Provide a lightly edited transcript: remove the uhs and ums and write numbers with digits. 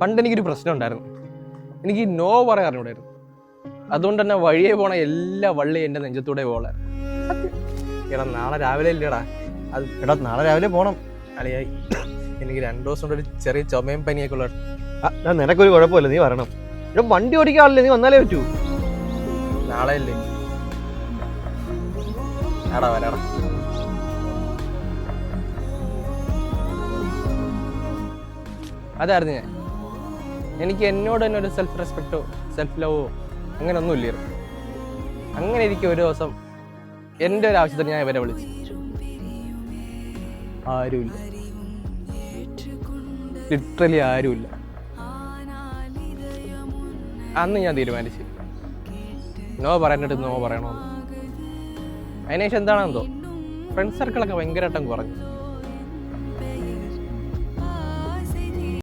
പണ്ട് എനിക്കൊരു പ്രശ്നം ഉണ്ടായിരുന്നു. എനിക്ക് നോ പറയാൻ അറിഞ്ഞൂടായിരുന്നു. അതുകൊണ്ട് തന്നെ വഴിയെ പോണ എല്ലാ വള്ളിയും എൻ്റെ നെഞ്ചത്തൂടെ പോകലായിരുന്നു. എടാ നാളെ രാവിലെ ഇല്ലടാ. അത് എടാ നാളെ രാവിലെ പോണം. അളിയായി എനിക്ക് 2 ദിവസം കൊണ്ട് ഒരു ചെറിയ ചുമയും പനിയൊക്കെ ഉള്ള. നിനക്കൊരു കുഴപ്പമില്ല, നീ വരണം. ഇവിടെ വണ്ടി ഓടിക്കാറില്ലേ, നീ വന്നാലേ പറ്റൂ. നാളെ അല്ലേ? ആടാ വരാടാ. അതായിരുന്നു ഞാൻ. എനിക്ക് എന്നോട് തന്നെ ഒരു സെൽഫ് റെസ്പെക്റ്റോ സെൽഫ് ലവോ അങ്ങനെ ഒന്നും ഇല്ലായിരുന്നു. അങ്ങനെ ഇരിക്കും ഒരു ദിവസം എൻ്റെ ഒരു ആവശ്യത്തിന് ഞാൻ ഇവരെ വിളിച്ചു. ആരുമില്ല, ലിറ്ററലി ആരുമില്ല. അന്ന് ഞാൻ തീരുമാനിച്ചു നോ പറയാനായിട്ട് നോ പറയണമെന്ന്. അതിനുശേഷം എന്താണെന്തോ ഫ്രണ്ട് സർക്കിളൊക്കെ ഭയങ്കരമായിട്ടും കുറഞ്ഞു.